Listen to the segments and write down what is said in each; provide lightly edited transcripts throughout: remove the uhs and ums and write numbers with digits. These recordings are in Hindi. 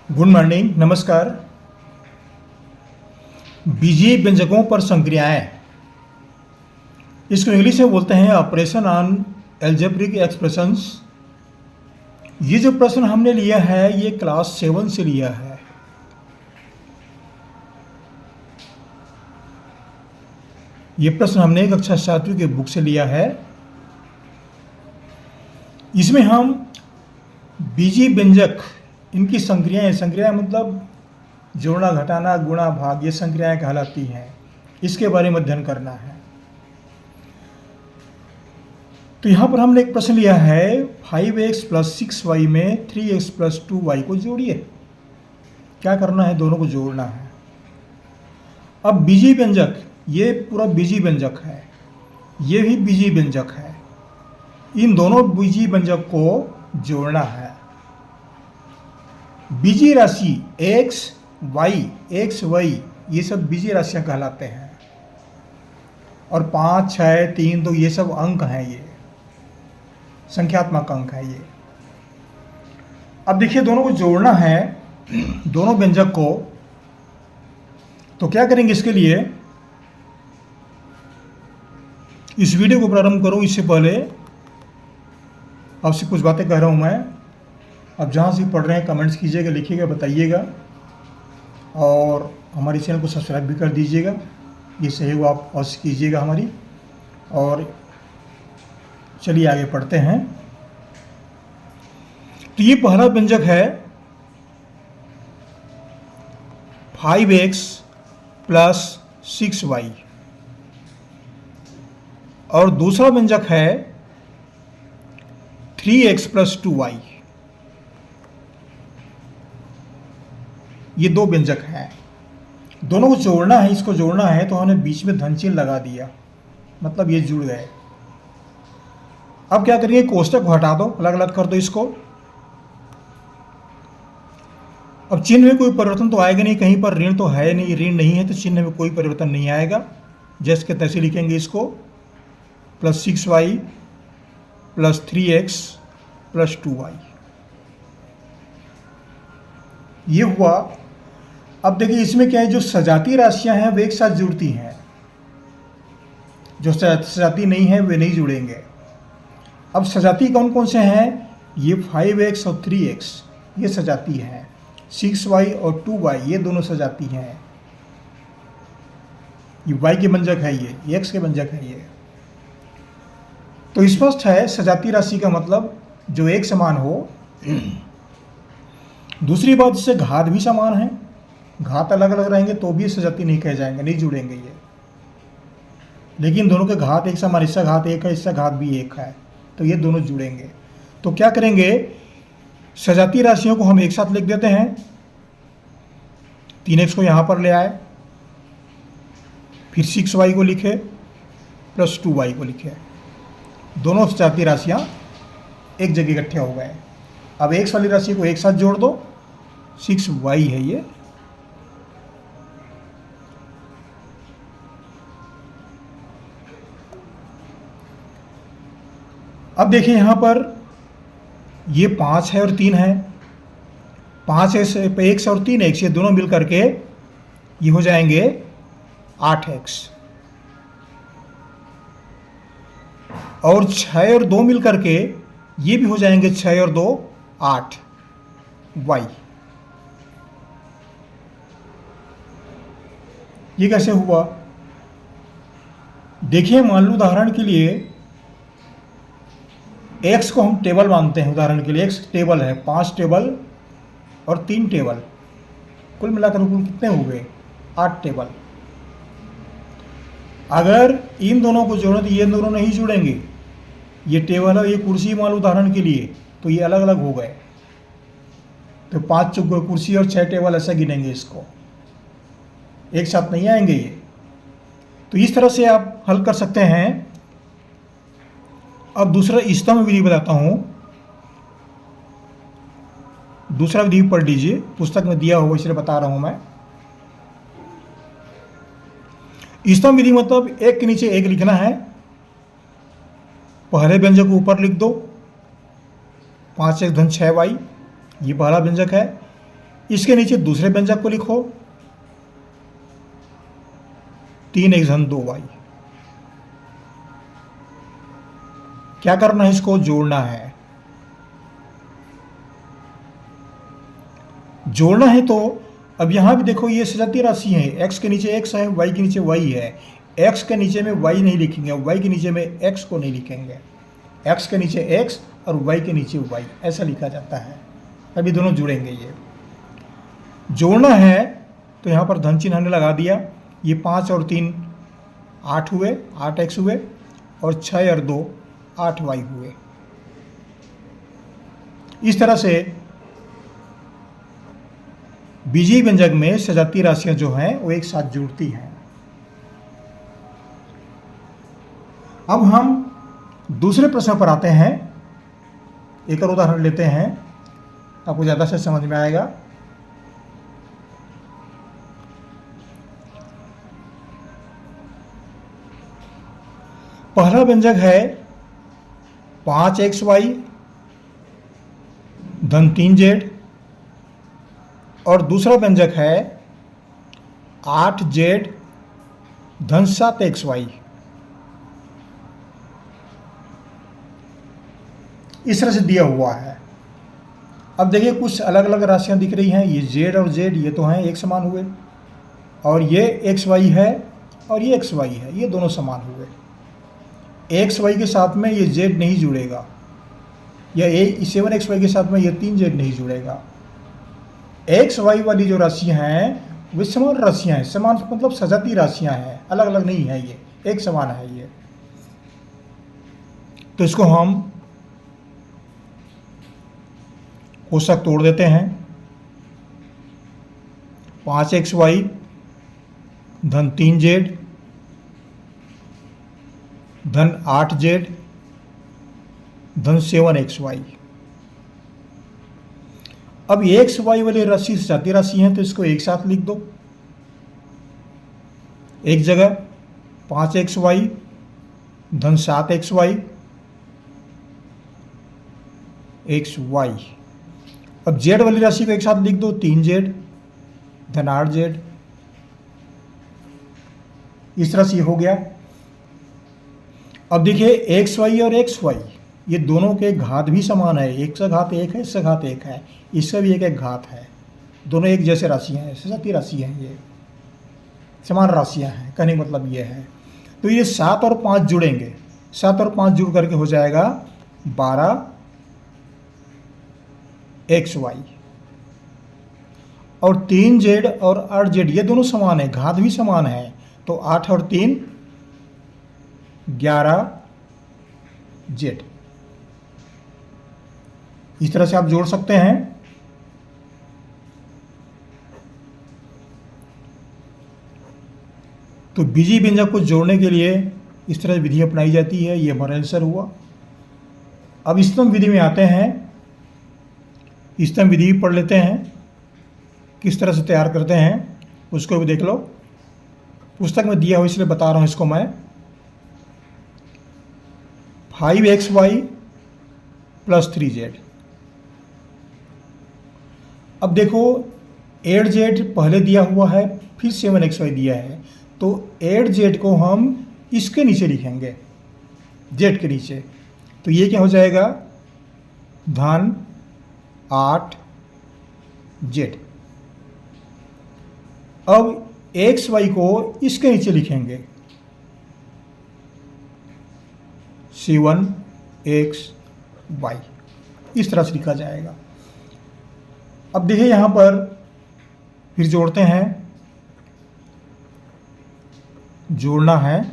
गुड मॉर्निंग, नमस्कार। बीजीय व्यंजकों पर संक्रियाएं, इसको इंग्लिश में बोलते हैं ऑपरेशन ऑन एल्जेब्रिक एक्सप्रेशंस। ये जो प्रश्न हमने लिया है ये क्लास 7 से लिया है। ये प्रश्न हमने कक्षा 7वीं की बुक से लिया है। इसमें हम बीजीय व्यंजक, इनकी संक्रियाएं मतलब जोड़ना, घटाना, गुणा, भाग, ये संक्रियाएं कहलाती हैं। इसके बारे में अध्ययन करना है। तो यहाँ पर हमने एक प्रश्न लिया है 5x + 6y में 3x + 2y को जोड़िए। क्या करना है? दोनों को जोड़ना है। अब बीजीय व्यंजक, ये पूरा बीजीय व्यंजक है, ये भी बीजीय व्यंजक है। इन दोनों बीजीय व्यंजक को जोड़ना है। बीजीय राशि x, y, ये सब बीजीय राशियां कहलाते हैं। और 5, 6, 3, 2 ये सब अंक हैं, ये संख्यात्मक अंक है ये। अब देखिए दोनों को जोड़ना है, दोनों व्यंजक को। तो क्या करेंगे इसके लिए? इस वीडियो को प्रारंभ करूं इससे पहले आपसे कुछ बातें कह रहा हूं मैं। आप जहां से पढ़ रहे हैं कमेंट्स कीजिएगा, लिखिएगा, बताइएगा, और हमारे चैनल को सब्सक्राइब भी कर दीजिएगा। ये सहयोग आप अवश्य कीजिएगा हमारी। और चलिए आगे पढ़ते हैं। तो ये पहला व्यंजक है 5x + 6y, और दूसरा व्यंजक है 3x + 2y। ये दो व्यंजक हैं, दोनों को जोड़ना है। इसको जोड़ना है तो हमने बीच में धन चिन्ह लगा दिया, मतलब ये जुड़ गए। अब क्या करिए? कोष्टक हटा दो, अलग अलग कर दो इसको। अब चिन्ह में कोई परिवर्तन तो आएगा नहीं, कहीं पर ऋण तो है नहीं, ऋण नहीं है तो चिन्ह में कोई परिवर्तन नहीं आएगा। जैसे के तैसे लिखेंगे इसको, +6y + 3x + 2y। ये हुआ। अब देखिए इसमें क्या है, जो सजातीय राशियां हैं वे एक साथ जुड़ती हैं, जो सजाती नहीं है वे नहीं जुड़ेंगे। अब सजाती कौन कौन से हैं? ये 5x और 3x ये सजाती हैं। 6y और 2y ये दोनों सजाती हैं। ये y के व्यंजक है, ये x के व्यंजक है ये। तो स्पष्ट है सजाती राशि का मतलब जो एक समान हो। दूसरी बात, इससे घात भी समान है। घात अलग अलग रहेंगे तो भी सजाती नहीं कहे जाएंगे, नहीं जुड़ेंगे ये। लेकिन दोनों के घात एक समान, इसका घात 1 है, इसका घात भी 1 है, तो ये दोनों जुड़ेंगे। तो क्या करेंगे? सजातीय राशियों को हम एक साथ लिख देते हैं। 3x को यहाँ पर ले आए, फिर 6y को लिखे + 2y को लिखे। दोनों सजातीय राशियाँ एक जगह इकट्ठे हो गए। अब x वाली राशि को एक साथ जोड़ दो, 6y है ये। अब देखिए यहाँ पर ये 5 है और 3 है। 5x और 3x ये दोनों मिल करके ये हो जाएंगे 8x, और 6 और 2 मिल करके ये भी हो जाएंगे 6 और 2 8y। ये कैसे हुआ? देखिए, मान लो उदाहरण के लिए x को हम टेबल मानते हैं। उदाहरण के लिए x टेबल है, 5 टेबल और 3 टेबल, कुल मिलाकर कुल कितने हो गए? 8 टेबल। अगर इन दोनों को जोड़ें तो ये दोनों नहीं जुड़ेंगे। ये टेबल और ये कुर्सी मान लो उदाहरण के लिए, तो ये अलग अलग हो गए। तो 5 कुर्सी और 6 टेबल ऐसा गिनेंगे, इसको एक साथ नहीं आएंगे ये। तो इस तरह से आप हल कर सकते हैं। अब दूसरा स्तंभ विधि बताता हूं। दूसरा विधि पढ़ लीजिए, पुस्तक में दिया हुआ इसलिए बता रहा हूं मैं। स्तंभ विधि मतलब एक के नीचे एक लिखना है। पहले व्यंजक को ऊपर लिख दो, 5x धन 6y, ये पहला व्यंजक है। इसके नीचे दूसरे व्यंजक को लिखो, 3x धन 2y। क्या करना है, इसको जोड़ना है। जोड़ना है तो अब यहां भी देखो ये सजातीय राशि है, x के नीचे x है, y के नीचे y है। x के नीचे में y नहीं लिखेंगे, y के नीचे में x को नहीं लिखेंगे। x के नीचे x और y के नीचे y, ऐसा लिखा जाता है। अभी दोनों जुड़ेंगे। ये जोड़ना है तो यहाँ पर धन चिन्ह हमने लगा दिया। ये 5 और 3 8 हुए, 8x हुए, और 6 और 2 8y हुए। इस तरह से बीजीय व्यंजक में सजातीय राशियां जो हैं वो एक साथ जुड़ती हैं। अब हम दूसरे प्रश्न पर आते हैं। एक और उदाहरण लेते हैं, आपको ज़्यादा से समझ में आएगा। पहला व्यंजक है 5xy धन 3z, और दूसरा व्यंजक है 8z धन 7xy। इस तरह से दिया हुआ है। अब देखिए कुछ अलग अलग राशियां दिख रही हैं। ये z और z ये तो हैं एक समान हुए, और ये xy है और ये xy है, ये दोनों समान हुए। xy के साथ में ये z नहीं जुड़ेगा, या 7xy के साथ में ये 3z नहीं जुड़ेगा। xy वाली जो राशियां हैं वे समान राशियां हैं। समान मतलब सजातीय राशियां हैं, अलग अलग नहीं है, ये एक समान है ये। तो इसको हम कोष्ठक तोड़ देते हैं। 5xy धन 3z धन 8z धन 7xy। अब xy वाली राशि सजातीय राशि है, तो इसको एक साथ लिख दो। एक जगह 5xy धन 7xy xy। अब z वाली राशि को एक साथ लिख दो, 3z धन 8z। इस तरह से हो गया। अब देखिए xy और xy ये दोनों के घात भी समान है। एक से घात एक है, इससे घात एक है, इससे भी एक घात है। दोनों एक जैसे राशियां हैं, सजातीय राशि हैं, ये समान राशियां हैं। कहने का मतलब ये है। तो ये 7 और 5 जुड़ेंगे, 7 और 5 जुड़ करके हो जाएगा 12 xy। और 3z और 8z ये दोनों समान है, घात भी समान है। तो 8 और 3 11z। इस तरह से आप जोड़ सकते हैं। तो बीजीय व्यंजक को जोड़ने के लिए इस तरह विधि अपनाई जाती है। ये हमारा आंसर हुआ। अब स्तंभ विधि में आते हैं। स्तंभ विधि पढ़ लेते हैं, किस तरह से तैयार करते हैं उसको भी देख लो। पुस्तक में दिया हो इसलिए बता रहा हूं इसको मैं। 5xy plus 3z। अब देखो 8z पहले दिया हुआ है, फिर 7xy दिया है, तो 8z को हम इसके नीचे लिखेंगे, z के नीचे। तो ये क्या हो जाएगा, धन 8z। अब xy को इसके नीचे लिखेंगे, 7xy। इस तरह से लिखा जाएगा। अब देखिए यहां पर फिर जोड़ते हैं। जोड़ना है,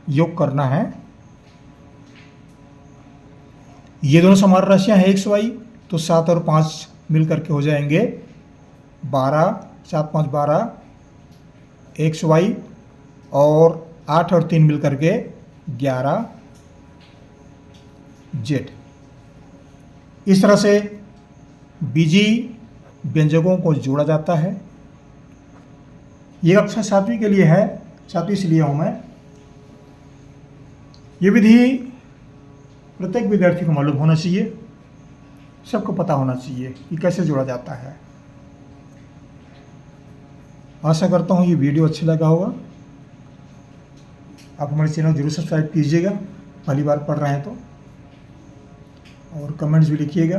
योग करना है। ये दोनों समान राशियां हैं xy, तो 7 और 5 मिल करके हो जाएंगे 12, 7 5 12 xy, और 8 और 3 मिल करके 11z। इस तरह से बीजीय व्यंजकों को जोड़ा जाता है। ये कक्षा 7वीं के लिए है, 7वीं से लिया हूं मैं। ये विधि प्रत्येक विद्यार्थी को मालूम होना चाहिए, सबको पता होना चाहिए कि कैसे जोड़ा जाता है। आशा करता हूँ ये वीडियो अच्छा लगा होगा। आप हमारे चैनल जरूर सब्सक्राइब कीजिएगा पहली बार पढ़ रहे हैं तो, और कमेंट्स भी लिखिएगा।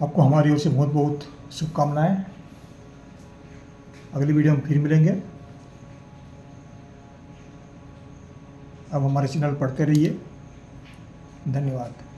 आपको हमारी ओर से बहुत बहुत शुभकामनाएं। अगली वीडियो में फिर मिलेंगे। अब हमारे चैनल पढ़ते रहिए। धन्यवाद।